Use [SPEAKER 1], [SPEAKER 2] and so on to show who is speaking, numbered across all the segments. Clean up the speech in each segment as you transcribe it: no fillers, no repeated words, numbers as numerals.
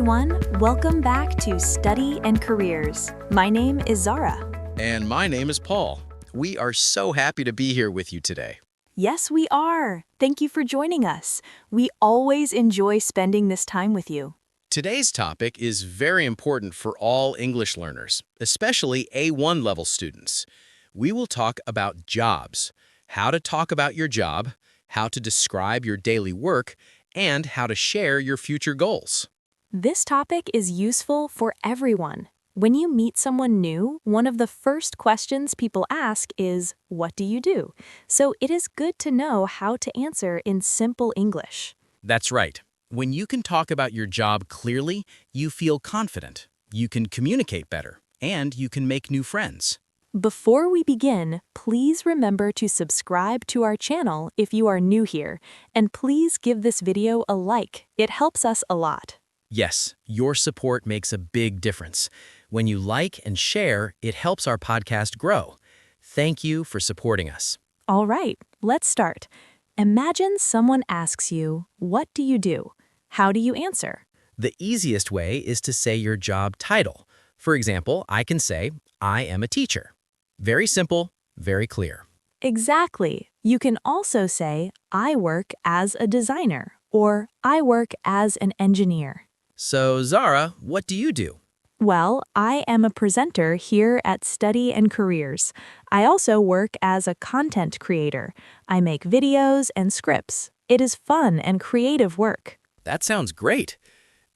[SPEAKER 1] everyone. Welcome back to Study and Careers. My name is Zara.
[SPEAKER 2] And my name is Paul. We are so happy to be here with you today.
[SPEAKER 1] Yes, we are. Thank you for joining us. We always enjoy spending this time with you.
[SPEAKER 2] Today's topic is very important for all English learners, especially A1 level students. We will talk about jobs, how to talk about your job, how to describe your daily work, and how to share your future goals.
[SPEAKER 1] This topic is useful for everyone. When you meet someone new, one of the first questions people ask is, "What do you do?" So it is good to know how to answer in simple English.
[SPEAKER 2] That's right. When you can talk about your job clearly, you feel confident, you can communicate better, and you can make new friends.
[SPEAKER 1] Before we begin, please remember to subscribe to our channel if you are new here, and please give this video a like. It helps us a lot.
[SPEAKER 2] Yes, your support makes a big difference. When you like and share, it helps our podcast grow. Thank you for supporting us.
[SPEAKER 1] All right, let's start. Imagine someone asks you, "What do you do?" How do you answer?
[SPEAKER 2] The easiest way is to say your job title. For example, I can say, I am a teacher. Very simple, very clear.
[SPEAKER 1] Exactly. You can also say, "I work as a designer," or "I work as an engineer."
[SPEAKER 2] So, Zara, what do you do?
[SPEAKER 1] Well, I am a presenter here at Study and Careers. I also work as a content creator. I make videos and scripts. It is fun and creative work.
[SPEAKER 2] That sounds great.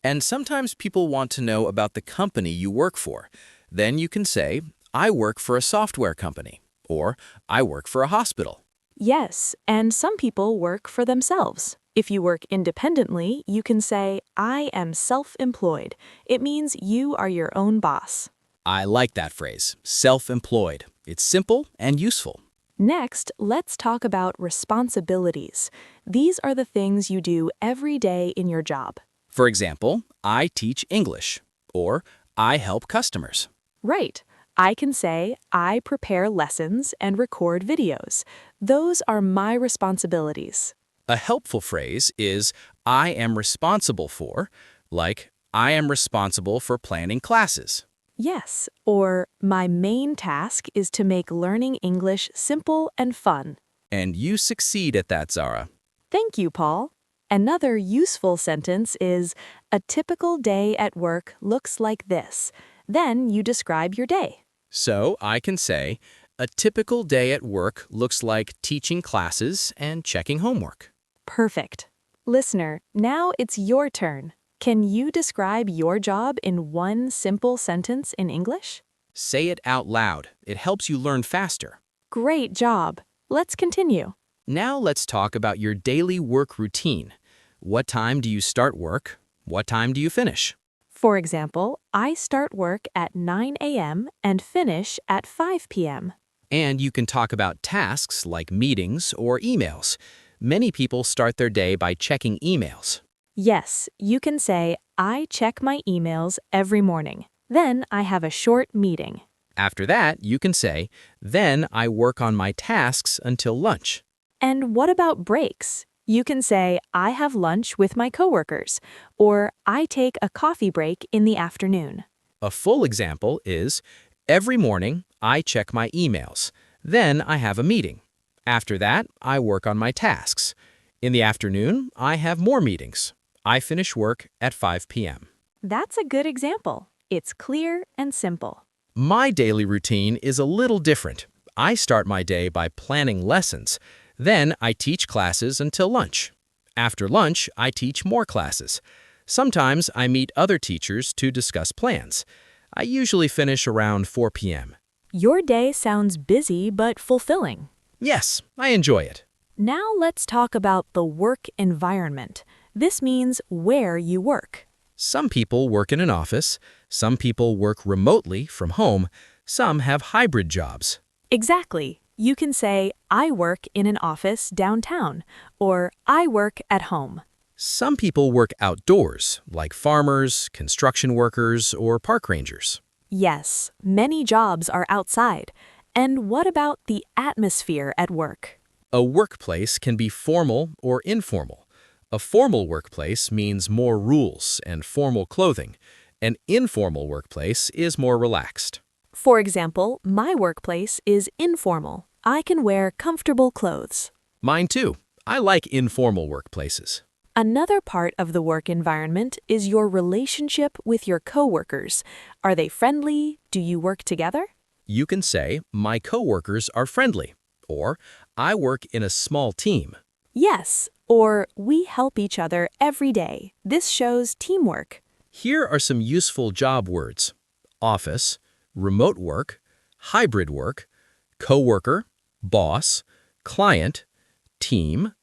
[SPEAKER 2] And sometimes people want to know about the company you work for. Then you can say, I work for a software company, or I work for a hospital.
[SPEAKER 1] Yes, and some people work for themselves. If you work independently, you can say, "I am self-employed." It means you are your own boss.
[SPEAKER 2] I like that phrase, self-employed. It's simple and useful.
[SPEAKER 1] Next, let's talk about responsibilities. These are the things you do every day in your job.
[SPEAKER 2] For example, I teach English, or I help customers.
[SPEAKER 1] Right. I can say, "I prepare lessons and record videos." Those are my responsibilities.
[SPEAKER 2] A helpful phrase is, I am responsible for, like, I am responsible for planning classes.
[SPEAKER 1] Yes, or "My main task is to make learning English simple and fun."
[SPEAKER 2] And you succeed at that, Zara.
[SPEAKER 1] Thank you, Paul. Another useful sentence is, "A typical day at work looks like this." Then you describe your day.
[SPEAKER 2] So I can say, a typical day at work looks like teaching classes and checking homework.
[SPEAKER 1] Perfect. Listener, now it's your turn. Can you describe your job in one simple sentence in English?
[SPEAKER 2] Say it out loud. It helps you learn faster.
[SPEAKER 1] Great job. Let's continue.
[SPEAKER 2] Now let's talk about your daily work routine. What time do you start work? What time do you finish?
[SPEAKER 1] For example, I start work at 9 a.m. and finish at 5 p.m.
[SPEAKER 2] And you can talk about tasks like meetings or emails. Many people start their day by checking emails.
[SPEAKER 1] Yes, you can say, "I check my emails every morning. Then I have a short meeting."
[SPEAKER 2] After that, you can say, then I work on my tasks until lunch.
[SPEAKER 1] And what about breaks? You can say, "I have lunch with my coworkers," or "I take a coffee break in the afternoon."
[SPEAKER 2] A full example is, every morning I check my emails. Then I have a meeting. After that, I work on my tasks. In the afternoon, I have more meetings. I finish work at 5 p.m.
[SPEAKER 1] That's a good example. It's clear and simple.
[SPEAKER 2] My daily routine is a little different. I start my day by planning lessons. Then I teach classes until lunch. After lunch, I teach more classes. Sometimes I meet other teachers to discuss plans. I usually finish around 4 p.m.
[SPEAKER 1] Your day sounds busy but fulfilling.
[SPEAKER 2] Yes, I enjoy it.
[SPEAKER 1] Now let's talk about the work environment. This means where you work.
[SPEAKER 2] Some people work in an office. Some people work remotely from home. Some have hybrid jobs.
[SPEAKER 1] Exactly. You can say, "I work in an office downtown," or "I work at home."
[SPEAKER 2] Some people work outdoors, like farmers, construction workers, or park rangers.
[SPEAKER 1] Yes, many jobs are outside. And what about the atmosphere at work?
[SPEAKER 2] A workplace can be formal or informal. A formal workplace means more rules and formal clothing. An informal workplace is more relaxed.
[SPEAKER 1] For example, my workplace is informal. I can wear comfortable clothes.
[SPEAKER 2] Mine too. I like informal workplaces.
[SPEAKER 1] Another part of the work environment is your relationship with your coworkers. Are they friendly? Do you work together?
[SPEAKER 2] You can say, my coworkers are friendly, or I work in a small team.
[SPEAKER 1] Yes, or we help each other every day. This shows teamwork.
[SPEAKER 2] Here are some useful job words: office, remote work, hybrid work, coworker, boss, client, team,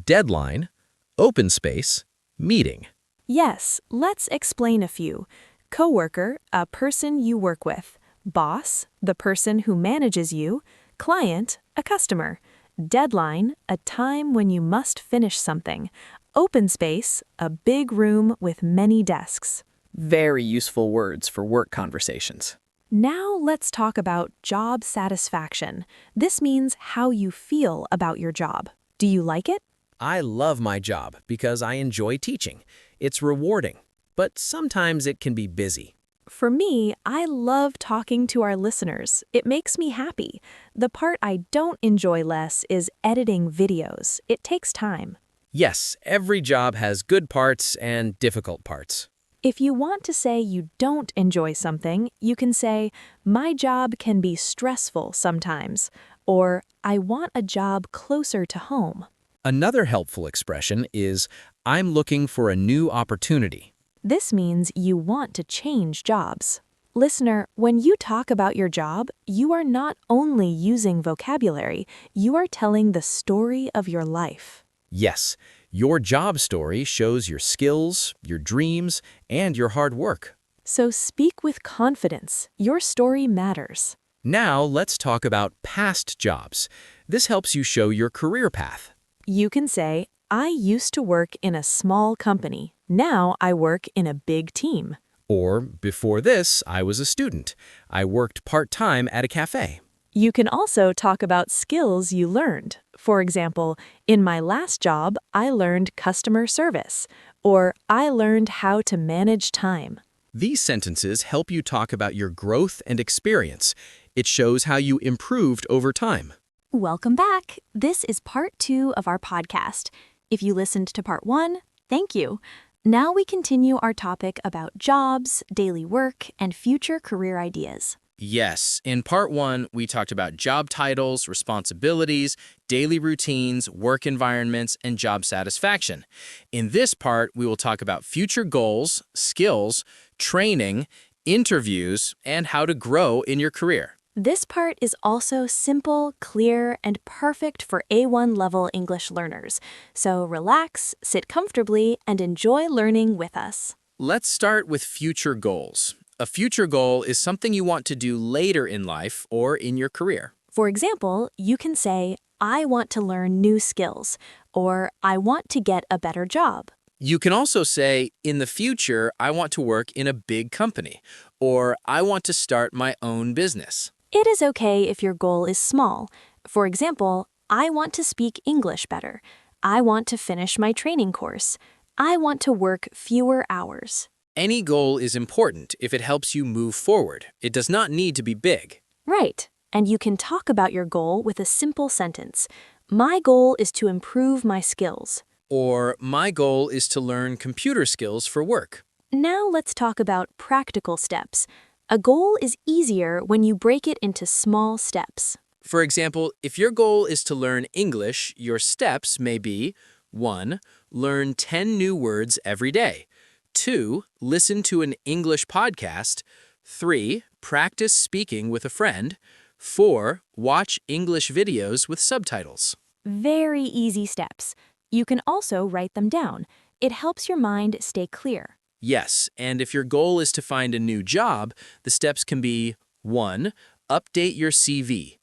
[SPEAKER 2] deadline, open space, meeting.
[SPEAKER 1] Yes, let's explain a few. Coworker, a person you work with. Boss, the person who manages you. Client, a customer. Deadline, a time when you must finish something. Open space, a big room with many desks.
[SPEAKER 3] Very useful words for work conversations.
[SPEAKER 1] Now let's talk about job satisfaction. This means how you feel about your job. Do you like it?
[SPEAKER 2] I love my job because I enjoy teaching. It's rewarding, but sometimes it can be busy.
[SPEAKER 1] For me, I love talking to our listeners. It makes me happy. The part I don't enjoy less is editing videos. It takes time.
[SPEAKER 2] Yes, every job has good parts and difficult parts.
[SPEAKER 1] If you want to say you don't enjoy something, you can say, my job can be stressful sometimes, or I want a job closer to home.
[SPEAKER 2] Another helpful expression is, I'm looking for a new opportunity.
[SPEAKER 1] This means you want to change jobs. Listener, when you talk about your job, you are not only using vocabulary, you are telling the story of your life.
[SPEAKER 2] Yes, your job story shows your skills, your dreams, and your hard work.
[SPEAKER 1] So speak with confidence. Your story matters.
[SPEAKER 2] Now let's talk about past jobs. This helps you show your career path.
[SPEAKER 1] You can say, I used to work in a small company. Now I work in a big team.
[SPEAKER 2] Or, before this, I was a student. I worked part-time at a cafe.
[SPEAKER 1] You can also talk about skills you learned. For example, in my last job, I learned customer service, or I learned how to manage time.
[SPEAKER 2] These sentences help you talk about your growth and experience. It shows how you improved over time.
[SPEAKER 1] Welcome back. This is part 2 of our podcast. If you listened to part 1, thank you. Now we continue our topic about jobs, daily work, and future career ideas.
[SPEAKER 2] Yes, in part 1, we talked about job titles, responsibilities, daily routines, work environments, and job satisfaction. In this part, we will talk about future goals, skills, training, interviews, and how to grow in your career.
[SPEAKER 1] This part is also simple, clear, and perfect for A1 level English learners. So relax, sit comfortably, and enjoy learning with us.
[SPEAKER 2] Let's start with future goals. A future goal is something you want to do later in life or in your career.
[SPEAKER 1] For example, you can say, I want to learn new skills, or I want to get a better job.
[SPEAKER 2] You can also say, in the future, I want to work in a big company, or I want to start my own business.
[SPEAKER 1] It is okay if your goal is small. For example, I want to speak English better. I want to finish my training course. I want to work fewer hours.
[SPEAKER 2] Any goal is important if it helps you move forward. It does not need to be big.
[SPEAKER 1] Right. And you can talk about your goal with a simple sentence. My goal is to improve my skills.
[SPEAKER 2] Or, my goal is to learn computer skills for work.
[SPEAKER 1] Now let's talk about practical steps. A goal is easier when you break it into small steps.
[SPEAKER 2] For example, if your goal is to learn English, your steps may be 1. Learn 10 new words every day. 2. Listen to an English podcast. 3. Practice speaking with a friend. 4. Watch English videos with subtitles.
[SPEAKER 1] Very easy steps. You can also write them down. It helps your mind stay clear.
[SPEAKER 2] Yes, and if your goal is to find a new job, the steps can be 1. Update your CV.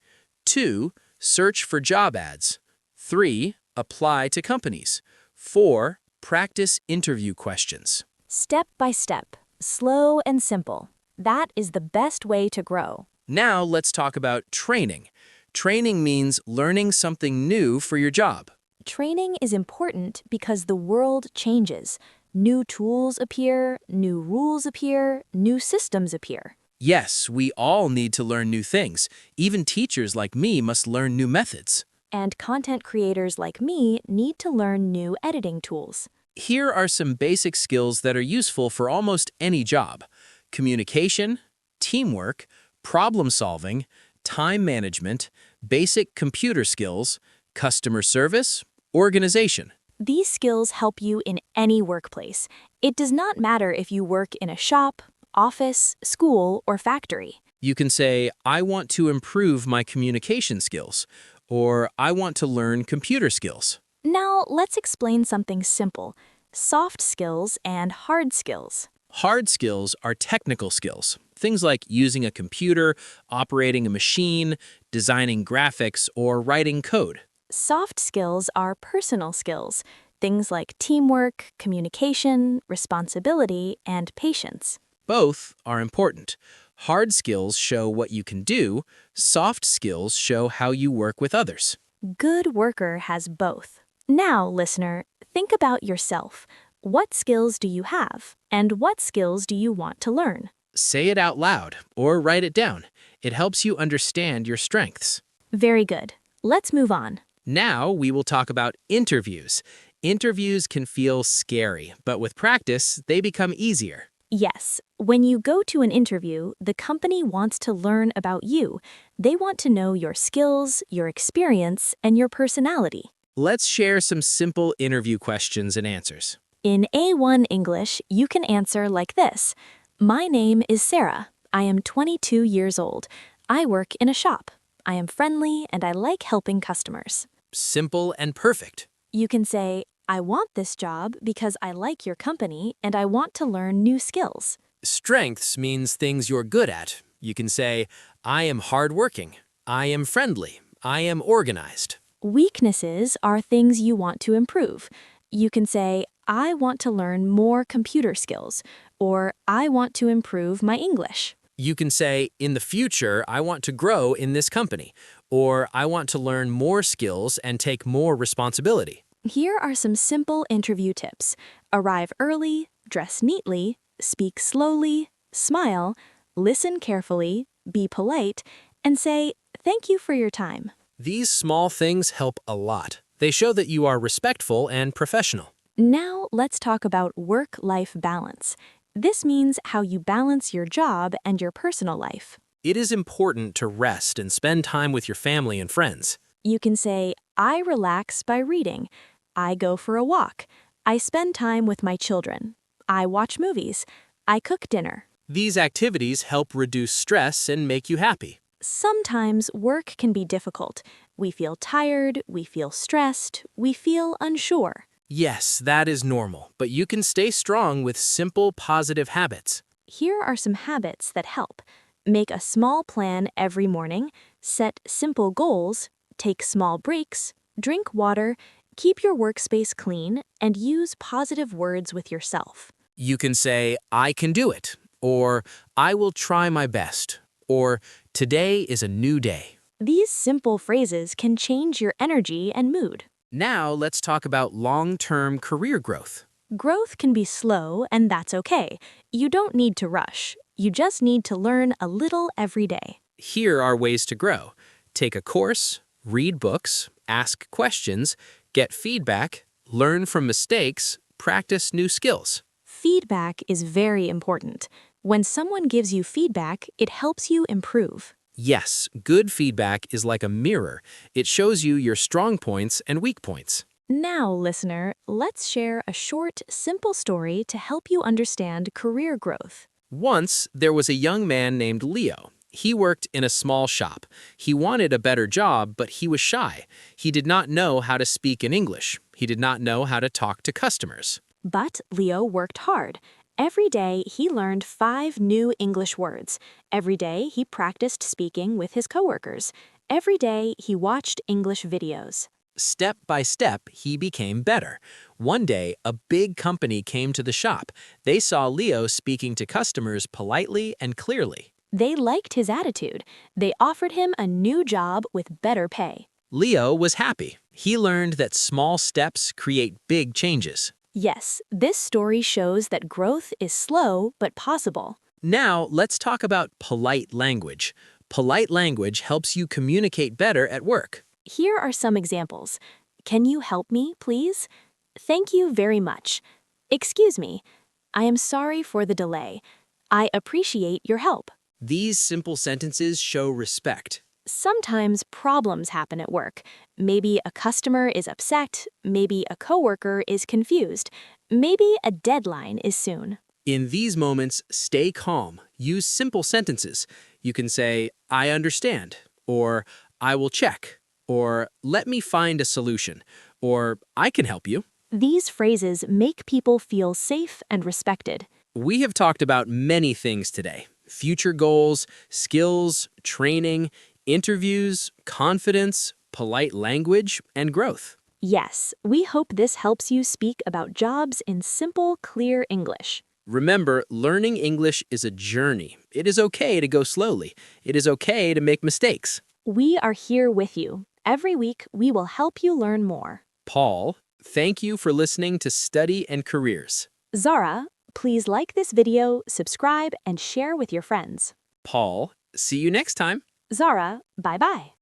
[SPEAKER 2] 2. Search for job ads. 3. Apply to companies. 4. Practice interview questions.
[SPEAKER 1] Step by step, slow and simple. That is the best way to grow.
[SPEAKER 2] Now let's talk about training. Training means learning something new for your job.
[SPEAKER 1] Training is important because the world changes. New tools appear, new rules appear, new systems appear.
[SPEAKER 2] Yes, we all need to learn new things. Even teachers like me must learn new methods.
[SPEAKER 1] And content creators like me need to learn new editing tools.
[SPEAKER 2] Here are some basic skills that are useful for almost any job: communication, teamwork, problem solving, time management, basic computer skills, customer service, organization.
[SPEAKER 1] These skills help you in any workplace. It does not matter if you work in a shop, office, school, or factory.
[SPEAKER 2] You can say, I want to improve my communication skills, or I want to learn computer skills.
[SPEAKER 1] Now, let's explain something simple: soft skills and hard skills.
[SPEAKER 2] Hard skills are technical skills, things like using a computer, operating a machine, designing graphics, or writing code.
[SPEAKER 1] Soft skills are personal skills, things like teamwork, communication, responsibility, and patience.
[SPEAKER 2] Both are important. Hard skills show what you can do. Soft skills show how you work with others.
[SPEAKER 1] Good worker has both. Now, listener, think about yourself. What skills do you have, and what skills do you want to learn?
[SPEAKER 2] Say it out loud or write it down. It helps you understand your strengths.
[SPEAKER 1] Very good. Let's move on.
[SPEAKER 2] Now we will talk about interviews. Interviews can feel scary, but with practice, they become easier.
[SPEAKER 1] Yes, when you go to an interview, the company wants to learn about you. They want to know your skills, your experience, and your personality.
[SPEAKER 2] Let's share some simple interview questions and answers.
[SPEAKER 1] In A1 English, you can answer like this. My name is Sarah. I am 22 years old. I work in a shop. I am friendly and I like helping customers.
[SPEAKER 2] Simple and perfect.
[SPEAKER 1] You can say, I want this job because I like your company and I want to learn new skills.
[SPEAKER 2] Strengths means things you're good at. You can say, I am hardworking. I am friendly. I am organized.
[SPEAKER 1] Weaknesses are things you want to improve. You can say, I want to learn more computer skills, or I want to improve my English.
[SPEAKER 2] You can say, in the future, I want to grow in this company, or I want to learn more skills and take more responsibility.
[SPEAKER 1] Here are some simple interview tips. Arrive early, dress neatly, speak slowly, smile, listen carefully, be polite, and say, thank you for your time.
[SPEAKER 2] These small things help a lot. They show that you are respectful and professional.
[SPEAKER 1] Now let's talk about work-life balance. This means how you balance your job and your personal life.
[SPEAKER 2] It is important to rest and spend time with your family and friends.
[SPEAKER 1] You can say, I relax by reading. I go for a walk. I spend time with my children. I watch movies. I cook dinner.
[SPEAKER 2] These activities help reduce stress and make you happy.
[SPEAKER 1] Sometimes work can be difficult. We feel tired, we feel stressed, we feel unsure.
[SPEAKER 2] Yes, that is normal, but you can stay strong with simple, positive habits.
[SPEAKER 1] Here are some habits that help. Make a small plan every morning, set simple goals, take small breaks, drink water, keep your workspace clean, and use positive words with yourself.
[SPEAKER 2] You can say, I can do it, or I will try my best, or today is a new day.
[SPEAKER 1] These simple phrases can change your energy and mood.
[SPEAKER 2] Now let's talk about long-term career growth.
[SPEAKER 1] Growth can be slow, and that's okay. You don't need to rush. You just need to learn a little every day.
[SPEAKER 2] Here are ways to grow. Take a course, read books, ask questions, get feedback, learn from mistakes, practice new skills.
[SPEAKER 1] Feedback is very important. When someone gives you feedback, it helps you improve.
[SPEAKER 2] Yes, good feedback is like a mirror. It shows you your strong points and weak points.
[SPEAKER 1] Now, listener, let's share a short, simple story to help you understand career growth.
[SPEAKER 2] Once, there was a young man named Leo. He worked in a small shop. He wanted a better job, but he was shy. He did not know how to speak in English. He did not know how to talk to customers.
[SPEAKER 1] But Leo worked hard. Every day, he learned 5 new English words. Every day, he practiced speaking with his coworkers. Every day, he watched English videos.
[SPEAKER 2] Step by step, he became better. One day, a big company came to the shop. They saw Leo speaking to customers politely and clearly.
[SPEAKER 1] They liked his attitude. They offered him a new job with better pay.
[SPEAKER 2] Leo was happy. He learned that small steps create big changes.
[SPEAKER 1] Yes, this story shows that growth is slow but possible.
[SPEAKER 2] Now, let's talk about polite language. Polite language helps you communicate better at work.
[SPEAKER 1] Here are some examples. Can you help me, please? Thank you very much. Excuse me. I am sorry for the delay. I appreciate your help.
[SPEAKER 2] These simple sentences show respect.
[SPEAKER 1] Sometimes problems happen at work. Maybe a customer is upset, maybe a coworker is confused, maybe a deadline is soon.
[SPEAKER 2] In these moments, stay calm. Use simple sentences. You can say, I understand, or I will check, or let me find a solution, or I can help you.
[SPEAKER 1] These phrases make people feel safe and respected.
[SPEAKER 2] We have talked about many things today: future goals, skills, training, interviews, confidence, polite language, and growth.
[SPEAKER 1] Yes, we hope this helps you speak about jobs in simple, clear English.
[SPEAKER 2] Remember, learning English is a journey. It is okay to go slowly. It is okay to make mistakes.
[SPEAKER 1] We are here with you. Every week, we will help you learn more.
[SPEAKER 2] Paul, thank you for listening to Study and Careers.
[SPEAKER 1] Zara, please like this video, subscribe, and share with your friends.
[SPEAKER 2] Paul, see you next time.
[SPEAKER 1] Zara, bye-bye.